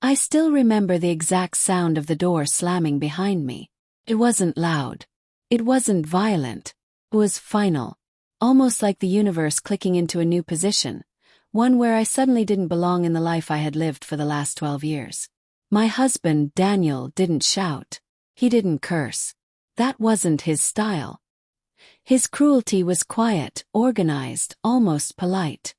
I still remember the exact sound of the door slamming behind me. It wasn't loud. It wasn't violent. It was final. Almost like the universe clicking into a new position. One where I suddenly didn't belong in the life I had lived for the last 12 years. My husband, Daniel, didn't shout. He didn't curse. That wasn't his style. His cruelty was quiet, organized, almost polite.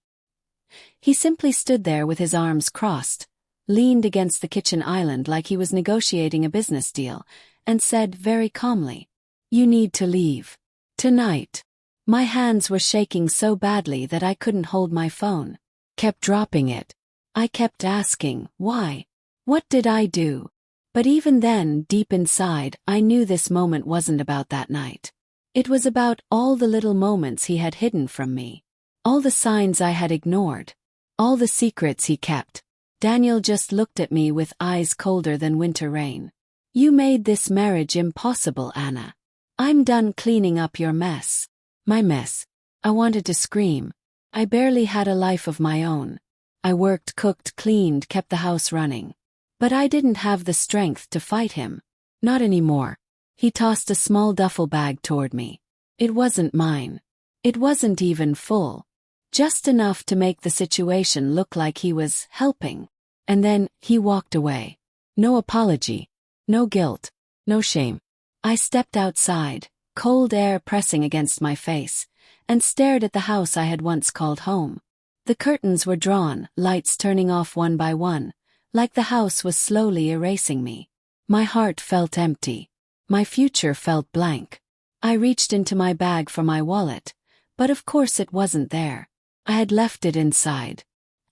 He simply stood there with his arms crossed, leaned against the kitchen island like he was negotiating a business deal, and said very calmly, "You need to leave. Tonight." My hands were shaking so badly that I couldn't hold my phone. Kept dropping it. I kept asking, why? What did I do? But even then, deep inside, I knew this moment wasn't about that night. It was about all the little moments he had hidden from me. All the signs I had ignored. All the secrets he kept. Daniel just looked at me with eyes colder than winter rain. "You made this marriage impossible, Anna. I'm done cleaning up your mess." My mess. I wanted to scream. I barely had a life of my own. I worked, cooked, cleaned, kept the house running. But I didn't have the strength to fight him. Not anymore. He tossed a small duffel bag toward me. It wasn't mine. It wasn't even full. Just enough to make the situation look like he was helping. And then, he walked away. No apology. No guilt. No shame. I stepped outside, cold air pressing against my face, and stared at the house I had once called home. The curtains were drawn, lights turning off one by one, like the house was slowly erasing me. My heart felt empty. My future felt blank. I reached into my bag for my wallet, but of course it wasn't there. I had left it inside.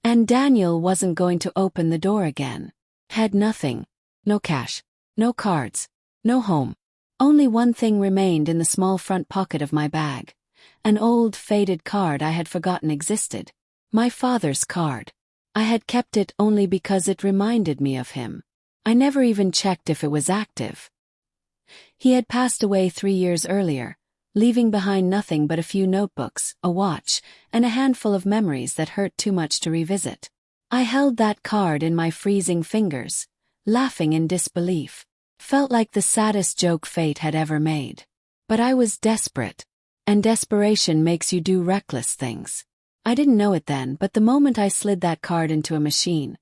And Daniel wasn't going to open the door again. Had nothing. No cash. No cards. No home. Only one thing remained in the small front pocket of my bag. An old, faded card I had forgotten existed. My father's card. I had kept it only because it reminded me of him. I never even checked if it was active. He had passed away 3 years earlier, leaving behind nothing but a few notebooks, a watch, and a handful of memories that hurt too much to revisit. I held that card in my freezing fingers, laughing in disbelief. Felt like the saddest joke fate had ever made. But I was desperate. And desperation makes you do reckless things. I didn't know it then, but the moment I slid that card into a machine,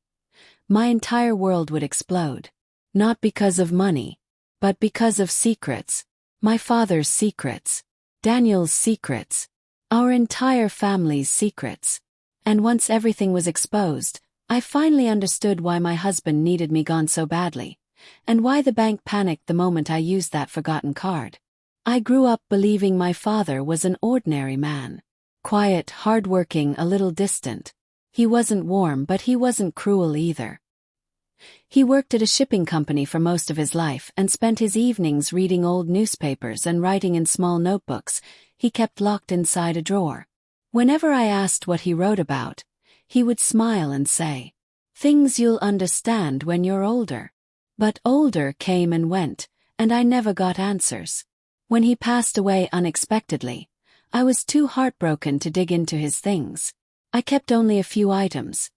my entire world would explode. Not because of money, but because of secrets. My father's secrets. Daniel's secrets. Our entire family's secrets. And once everything was exposed, I finally understood why my husband needed me gone so badly. And why the bank panicked the moment I used that forgotten card. I grew up believing my father was an ordinary man. Quiet, hardworking, a little distant. He wasn't warm, but he wasn't cruel either. He worked at a shipping company for most of his life and spent his evenings reading old newspapers and writing in small notebooks he kept locked inside a drawer. Whenever I asked what he wrote about, he would smile and say, "Things you'll understand when you're older." But older came and went, and I never got answers. When he passed away unexpectedly, I was too heartbroken to dig into his things. I kept only a few items.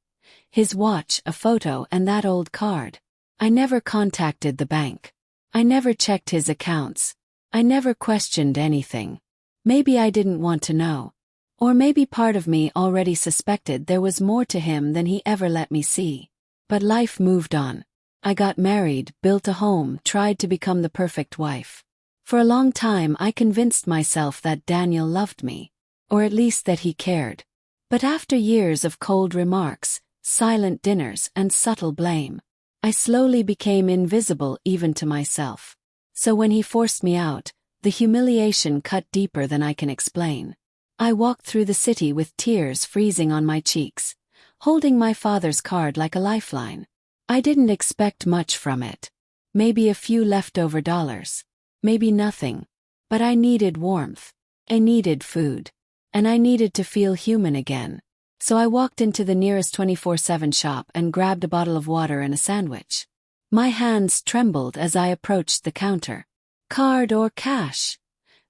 His watch, a photo, and that old card. I never contacted the bank. I never checked his accounts. I never questioned anything. Maybe I didn't want to know. Or maybe part of me already suspected there was more to him than he ever let me see. But life moved on. I got married, built a home, tried to become the perfect wife. For a long time I convinced myself that Daniel loved me. Or at least that he cared. But after years of cold remarks, silent dinners, and subtle blame, I slowly became invisible even to myself. So when he forced me out, the humiliation cut deeper than I can explain. I walked through the city with tears freezing on my cheeks, holding my father's card like a lifeline. I didn't expect much from it. Maybe a few leftover dollars. Maybe nothing. But I needed warmth. I needed food. And I needed to feel human again. So I walked into the nearest 24/7 shop and grabbed a bottle of water and a sandwich. My hands trembled as I approached the counter. "Card or cash?"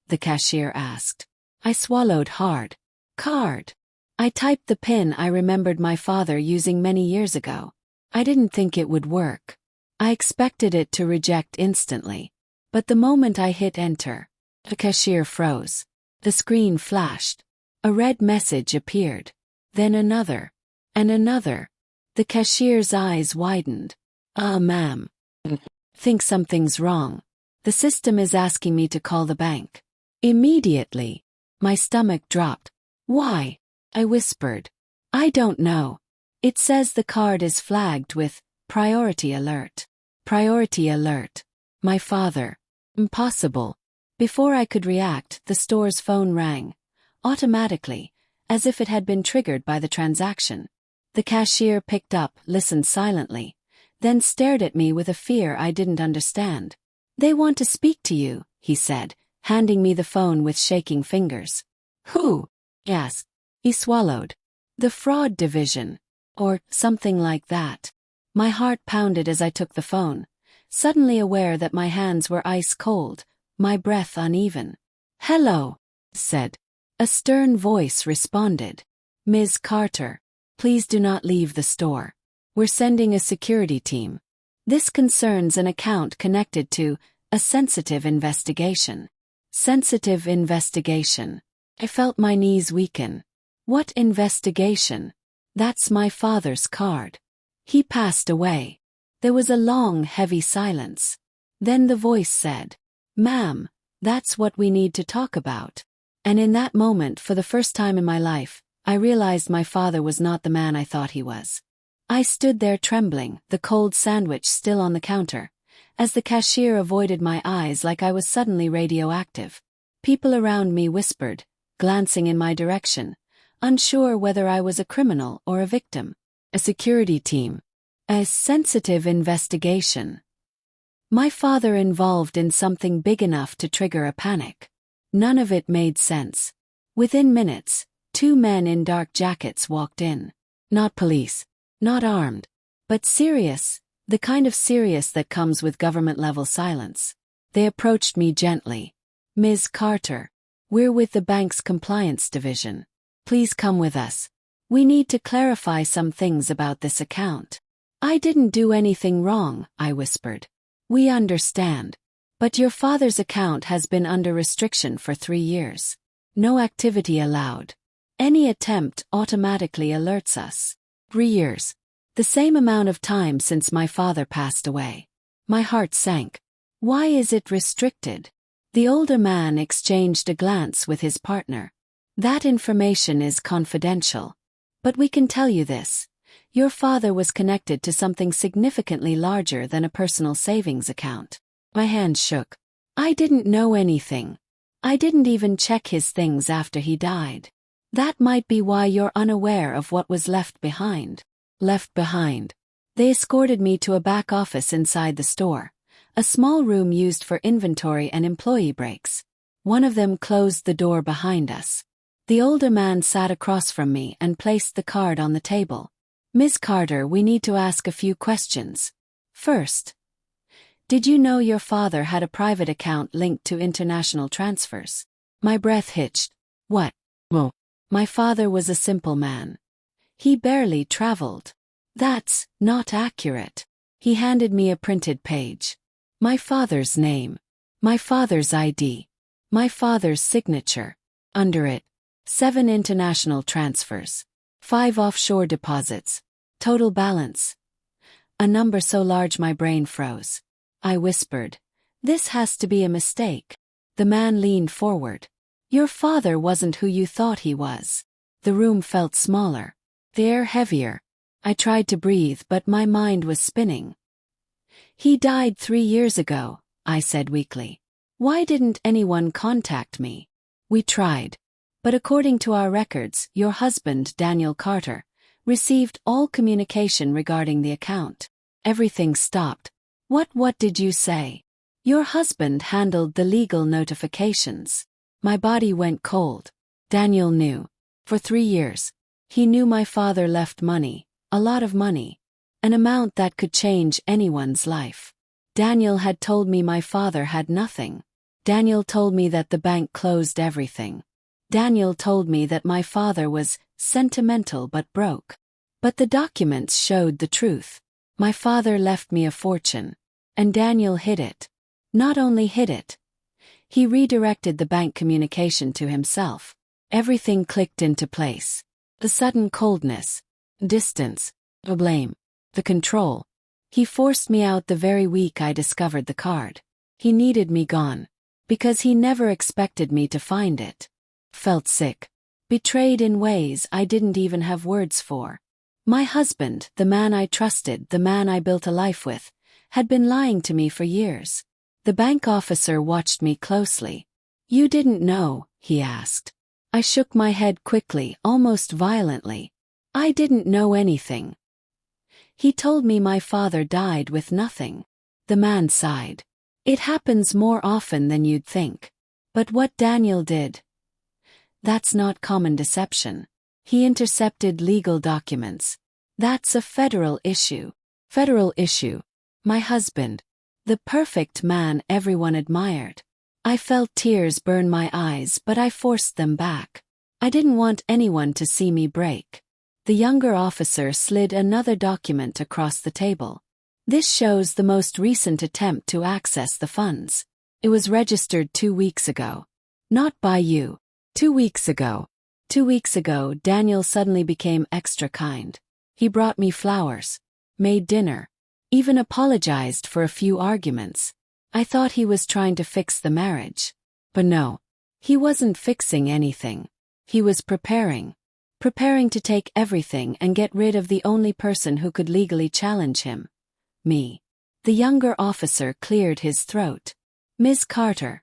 the cashier asked. I swallowed hard. "Card." I typed the PIN I remembered my father using many years ago. I didn't think it would work. I expected it to reject instantly. But the moment I hit enter, the cashier froze. The screen flashed. A red message appeared. Then another. And another. The cashier's eyes widened. Ma'am. Think something's wrong. The system is asking me to call the bank. Immediately, my stomach dropped. Why? I whispered. I don't know. It says the card is flagged with priority alert. Priority alert. My father. Impossible. Before I could react, the store's phone rang. Automatically, as if it had been triggered by the transaction. The cashier picked up, listened silently, then stared at me with a fear I didn't understand. They want to speak to you, he said, handing me the phone with shaking fingers. Who? Yes. He swallowed. The fraud division. Or something like that. My heart pounded as I took the phone, suddenly aware that my hands were ice cold, my breath uneven. Hello, said. A stern voice responded. Ms. Carter, please do not leave the store. We're sending a security team. This concerns an account connected to a sensitive investigation. Sensitive investigation. I felt my knees weaken. What investigation? That's my father's card. He passed away. There was a long, heavy silence. Then the voice said, Ma'am, that's what we need to talk about. And in that moment, for the first time in my life, I realized my father was not the man I thought he was. I stood there trembling, the cold sandwich still on the counter, as the cashier avoided my eyes like I was suddenly radioactive. People around me whispered, glancing in my direction, unsure whether I was a criminal or a victim. A security team. A sensitive investigation. My father involved in something big enough to trigger a panic. None of it made sense. Within minutes, 2 men in dark jackets walked in. Not police. Not armed. But serious, the kind of serious that comes with government-level silence. They approached me gently. Ms. Carter, we're with the bank's compliance division. Please come with us. We need to clarify some things about this account. I didn't do anything wrong, I whispered. We understand. But your father's account has been under restriction for 3 years. No activity allowed. Any attempt automatically alerts us. 3 years. The same amount of time since my father passed away. My heart sank. Why is it restricted? The older man exchanged a glance with his partner. That information is confidential. But we can tell you this. Your father was connected to something significantly larger than a personal savings account. My hands shook. I didn't know anything. I didn't even check his things after he died. That might be why you're unaware of what was left behind. Left behind. They escorted me to a back office inside the store, a small room used for inventory and employee breaks. One of them closed the door behind us. The older man sat across from me and placed the card on the table. Ms. Carter, we need to ask a few questions. First, did you know your father had a private account linked to international transfers? My breath hitched. What? Well, my father was a simple man. He barely traveled. That's not accurate. He handed me a printed page. My father's name. My father's ID. My father's signature. Under it, 7 international transfers. 5 offshore deposits. Total balance. A number so large my brain froze. I whispered, this has to be a mistake. The man leaned forward. Your father wasn't who you thought he was. The room felt smaller. The air heavier. I tried to breathe, but my mind was spinning. He died 3 years ago, I said weakly. Why didn't anyone contact me? We tried. But according to our records, your husband, Daniel Carter, received all communication regarding the account. Everything stopped. What did you say? Your husband handled the legal notifications. My body went cold. Daniel knew. For 3 years. He knew my father left money, a lot of money. An amount that could change anyone's life. Daniel had told me my father had nothing. Daniel told me that the bank closed everything. Daniel told me that my father was sentimental but broke. But the documents showed the truth. My father left me a fortune. And Daniel hid it. Not only hid it, he redirected the bank communication to himself. Everything clicked into place. The sudden coldness, distance, the blame, the control. He forced me out the very week I discovered the card. He needed me gone. Because he never expected me to find it. Felt sick. Betrayed in ways I didn't even have words for. My husband, the man I trusted, the man I built a life with, had been lying to me for years. The bank officer watched me closely. "You didn't know?" he asked. I shook my head quickly, almost violently. I didn't know anything. He told me my father died with nothing. The man sighed. It happens more often than you'd think. But what Daniel did, that's not common deception. He intercepted legal documents. That's a federal issue. Federal issue. My husband. The perfect man everyone admired. I felt tears burn my eyes, but I forced them back. I didn't want anyone to see me break. The younger officer slid another document across the table. This shows the most recent attempt to access the funds. It was registered 2 weeks ago. Not by you. 2 weeks ago. 2 weeks ago, Daniel suddenly became extra kind. He brought me flowers, made dinner, even apologized for a few arguments. I thought he was trying to fix the marriage. But no. He wasn't fixing anything. He was preparing. Preparing to take everything and get rid of the only person who could legally challenge him. Me. The younger officer cleared his throat. "Ms. Carter,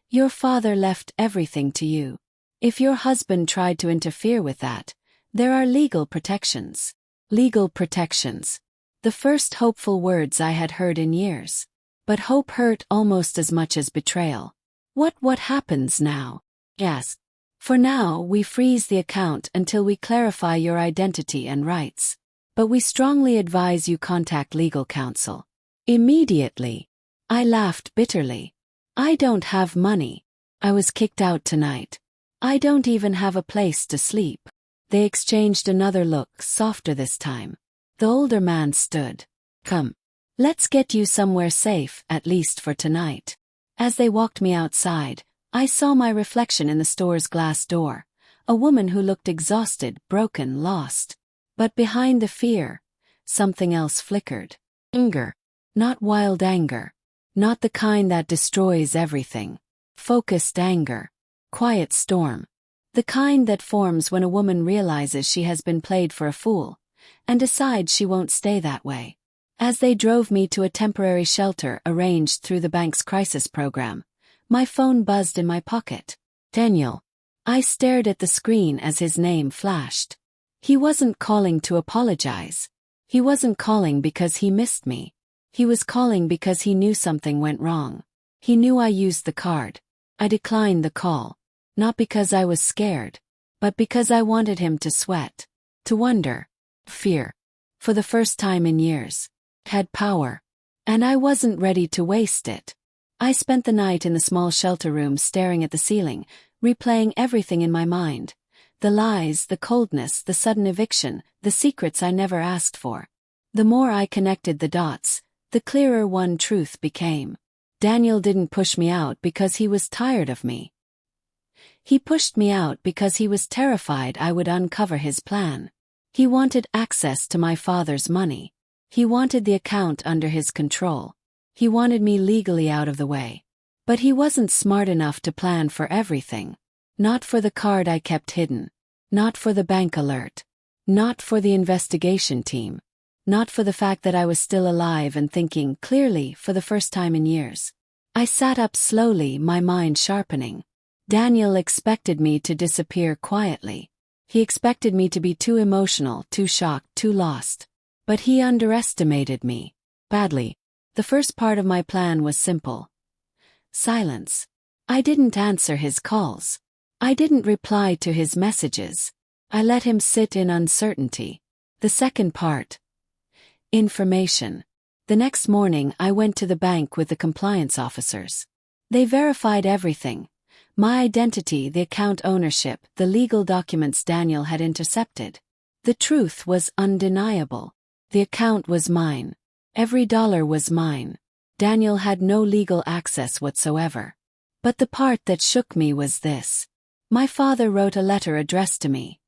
your father left everything to you. If your husband tried to interfere with that, there are legal protections." Legal protections. The first hopeful words I had heard in years. But hope hurt almost as much as betrayal. What happens now? Yes. For now, we freeze the account until we clarify your identity and rights. But we strongly advise you contact legal counsel. Immediately. I laughed bitterly. I don't have money. I was kicked out tonight. I don't even have a place to sleep. They exchanged another look, softer this time. The older man stood. "Come. Let's get you somewhere safe, at least for tonight." As they walked me outside, I saw my reflection in the store's glass door. A woman who looked exhausted, broken, lost. But behind the fear, something else flickered. Anger. Not wild anger. Not the kind that destroys everything. Focused anger. Quiet storm. The kind that forms when a woman realizes she has been played for a fool, and decides she won't stay that way. As they drove me to a temporary shelter arranged through the bank's crisis program, my phone buzzed in my pocket. Daniel. I stared at the screen as his name flashed. He wasn't calling to apologize. He wasn't calling because he missed me. He was calling because he knew something went wrong. He knew I used the card. I declined the call. Not because I was scared, but because I wanted him to sweat, to wonder. Fear. For the first time in years. Had power. And I wasn't ready to waste it. I spent the night in the small shelter room staring at the ceiling, replaying everything in my mind. The lies, the coldness, the sudden eviction, the secrets I never asked for. The more I connected the dots, the clearer one truth became. Daniel didn't push me out because he was tired of me. He pushed me out because he was terrified I would uncover his plan. He wanted access to my father's money. He wanted the account under his control. He wanted me legally out of the way. But he wasn't smart enough to plan for everything. Not for the card I kept hidden. Not for the bank alert. Not for the investigation team. Not for the fact that I was still alive and thinking clearly for the first time in years. I sat up slowly, my mind sharpening. Daniel expected me to disappear quietly. He expected me to be too emotional, too shocked, too lost. But he underestimated me. Badly. The first part of my plan was simple. Silence. I didn't answer his calls. I didn't reply to his messages. I let him sit in uncertainty. The second part. Information. The next morning I went to the bank with the compliance officers. They verified everything. My identity, the account ownership, the legal documents Daniel had intercepted. The truth was undeniable. The account was mine. Every dollar was mine. Daniel had no legal access whatsoever. But the part that shook me was this. My father wrote a letter addressed to me,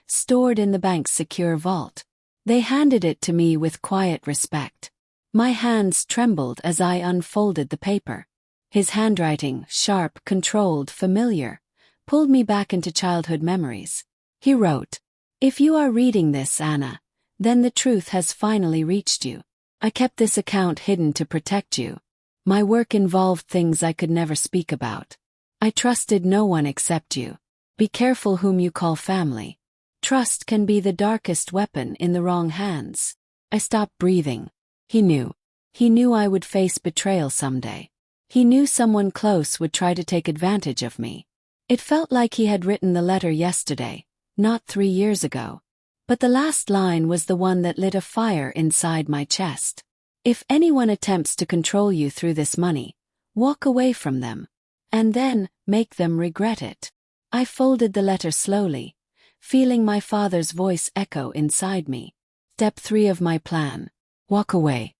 stored in the bank's secure vault. They handed it to me with quiet respect. My hands trembled as I unfolded the paper. His handwriting, sharp, controlled, familiar, pulled me back into childhood memories. He wrote, "If you are reading this, Anna, then the truth has finally reached you. I kept this account hidden to protect you. My work involved things I could never speak about. I trusted no one except you. Be careful whom you call family. Trust can be the darkest weapon in the wrong hands." I stopped breathing. He knew. He knew I would face betrayal someday. He knew someone close would try to take advantage of me. It felt like he had written the letter yesterday, not 3 years ago. But the last line was the one that lit a fire inside my chest. If anyone attempts to control you through this money, walk away from them. And then, make them regret it. I folded the letter slowly, feeling my father's voice echo inside me. Step 3 of my plan. Walk away.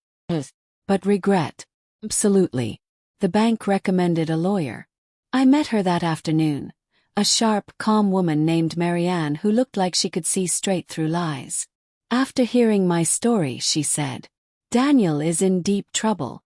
But regret. Absolutely. The bank recommended a lawyer. I met her that afternoon. A sharp, calm woman named Marianne who looked like she could see straight through lies. After hearing my story, she said, "Daniel is in deep trouble.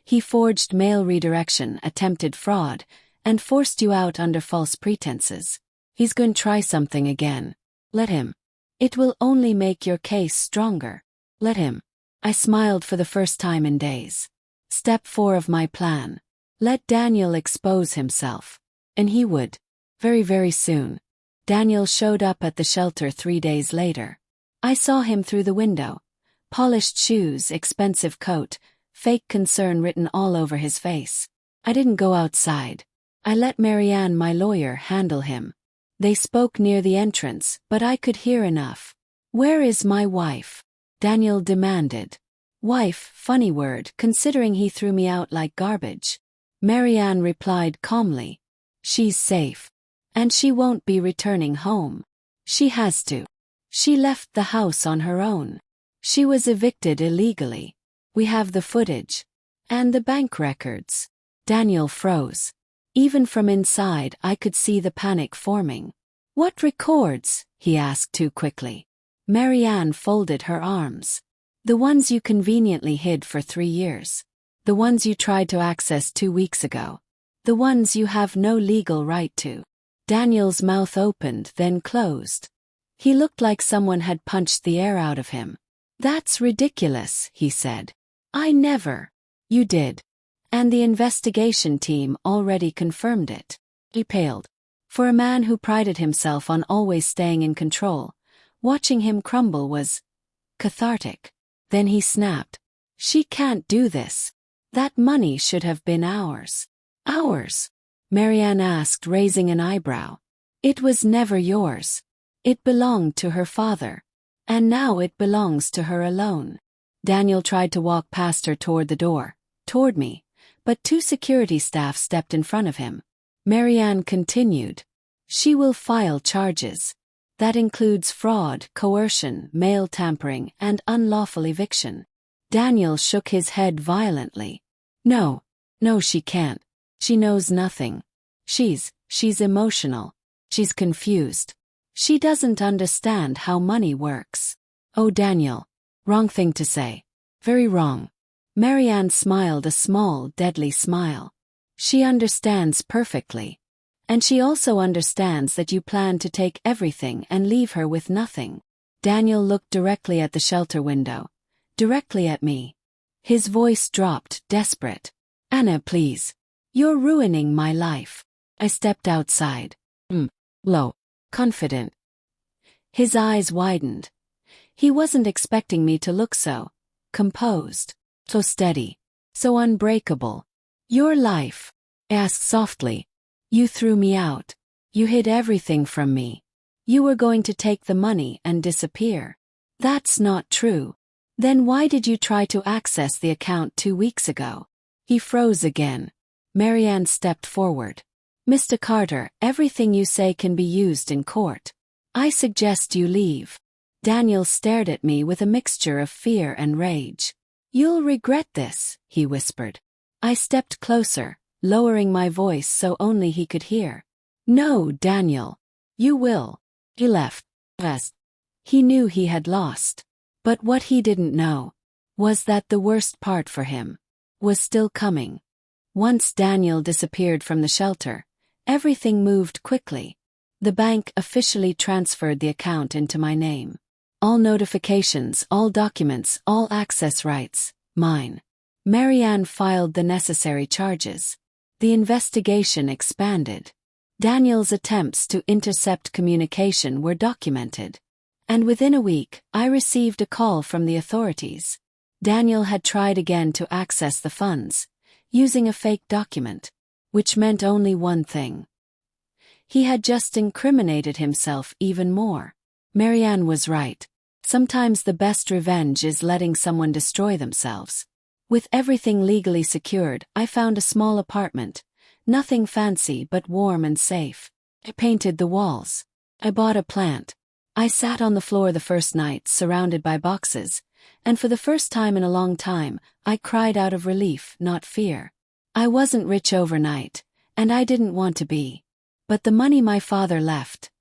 He forged mail redirection, attempted fraud, and forced you out under false pretenses. He's going to try something again. Let him. It will only make your case stronger. Let him." I smiled for the first time in days. Step 4 of my plan. Let Daniel expose himself. And he would. Very, very soon. Daniel showed up at the shelter 3 days later. I saw him through the window. Polished shoes, expensive coat, fake concern written all over his face. I didn't go outside. I let Marianne, my lawyer, handle him. They spoke near the entrance, but I could hear enough. "Where is my wife?" Daniel demanded. Wife, funny word, considering he threw me out like garbage. Marianne replied calmly, "She's safe. And she won't be returning home. She has to. She left the house on her own. She was evicted illegally. We have the footage. And the bank records." Daniel froze. Even from inside I could see the panic forming. "What records?" he asked too quickly. Marianne folded her arms. "The ones you conveniently hid for 3 years. The ones you tried to access 2 weeks ago. The ones you have no legal right to." Daniel's mouth opened, then closed. He looked like someone had punched the air out of him. "That's ridiculous," he said. "I never." "You did. And the investigation team already confirmed it." He paled. For a man who prided himself on always staying in control, watching him crumble was cathartic. Then he snapped. "She can't do this. That money should have been ours." "Ours?" Marianne asked, raising an eyebrow. "It was never yours. It belonged to her father. And now it belongs to her alone." Daniel tried to walk past her toward the door, toward me, but 2 security staff stepped in front of him. Marianne continued. "She will file charges. That includes fraud, coercion, mail tampering, and unlawful eviction." Daniel shook his head violently. No, she can't. She knows nothing. She's emotional. She's confused. She doesn't understand how money works." "Oh, Daniel. Wrong thing to say. Very wrong." Marianne smiled a small, deadly smile. "She understands perfectly. And she also understands that you plan to take everything and leave her with nothing." Daniel looked directly at the shelter window. Directly at me. His voice dropped, desperate. "Anna, please. You're ruining my life." I stepped outside. Low. Confident. His eyes widened. He wasn't expecting me to look so composed, so steady, so unbreakable. "Your life?" I asked softly. "You threw me out. You hid everything from me. You were going to take the money and disappear." "That's not true." "Then why did you try to access the account 2 weeks ago?" He froze again. Marianne stepped forward. "Mr. Carter, everything you say can be used in court. I suggest you leave." Daniel stared at me with a mixture of fear and rage. "You'll regret this," he whispered. I stepped closer, lowering my voice so only he could hear. "No, Daniel. You will." He left us. He knew he had lost. But what he didn't know was that the worst part for him was still coming. Once Daniel disappeared from the shelter, everything moved quickly. The bank officially transferred the account into my name. All notifications, all documents, all access rights, mine. Marianne filed the necessary charges. The investigation expanded. Daniel's attempts to intercept communication were documented. And within a week, I received a call from the authorities. Daniel had tried again to access the funds, using a fake document, which meant only one thing. He had just incriminated himself even more. Marianne was right. Sometimes the best revenge is letting someone destroy themselves. With everything legally secured, I found a small apartment. Nothing fancy but warm and safe. I painted the walls. I bought a plant. I sat on the floor the first night, surrounded by boxes, and for the first time in a long time, I cried out of relief, not fear. I wasn't rich overnight, and I didn't want to be. But the money my father left,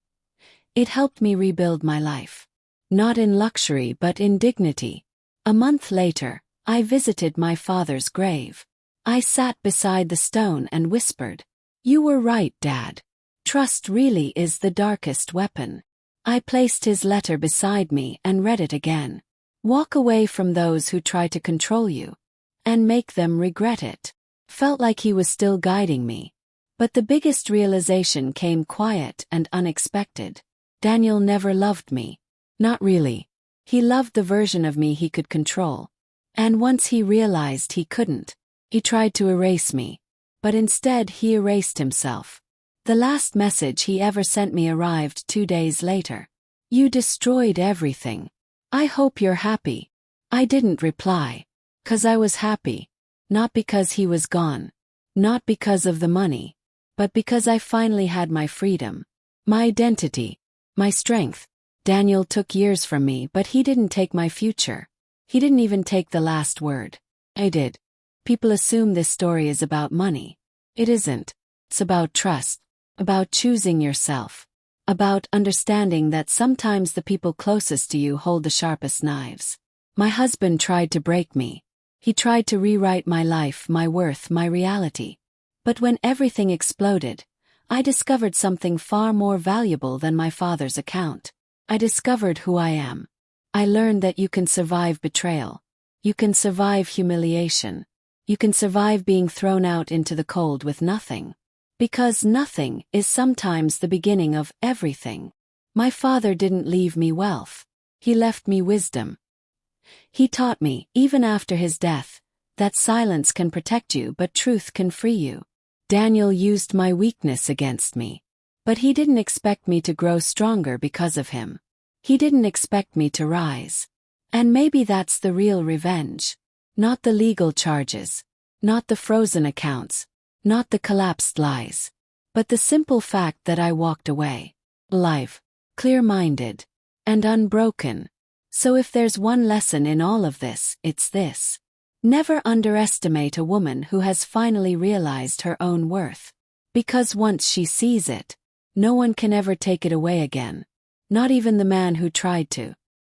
it helped me rebuild my life. Not in luxury but in dignity. A month later, I visited my father's grave. I sat beside the stone and whispered, "You were right, Dad. Trust really is the darkest weapon." I placed his letter beside me and read it again. "Walk away from those who try to control you, and make them regret it." Felt like he was still guiding me. But the biggest realization came quiet and unexpected. Daniel never loved me. Not really. He loved the version of me he could control. And once he realized he couldn't, he tried to erase me. But instead he erased himself. The last message he ever sent me arrived 2 days later. "You destroyed everything. I hope you're happy." I didn't reply. 'Cause I was happy. Not because he was gone. Not because of the money. But because I finally had my freedom. My identity. My strength. Daniel took years from me, but he didn't take my future. He didn't even take the last word. I did. People assume this story is about money. It isn't. It's about trust. About choosing yourself. About understanding that sometimes the people closest to you hold the sharpest knives. My husband tried to break me. He tried to rewrite my life, my worth, my reality. But when everything exploded, I discovered something far more valuable than my father's account. I discovered who I am. I learned that you can survive betrayal. You can survive humiliation. You can survive being thrown out into the cold with nothing. Because nothing is sometimes the beginning of everything. My father didn't leave me wealth. He left me wisdom. He taught me, even after his death, that silence can protect you but truth can free you. Daniel used my weakness against me. But he didn't expect me to grow stronger because of him. He didn't expect me to rise. And maybe that's the real revenge. Not the legal charges. Not the frozen accounts. Not the collapsed lies. But the simple fact that I walked away. Alive. Clear-minded. And unbroken. So if there's one lesson in all of this, it's this. Never underestimate a woman who has finally realized her own worth. Because once she sees it, no one can ever take it away again. Not even the man who tried to.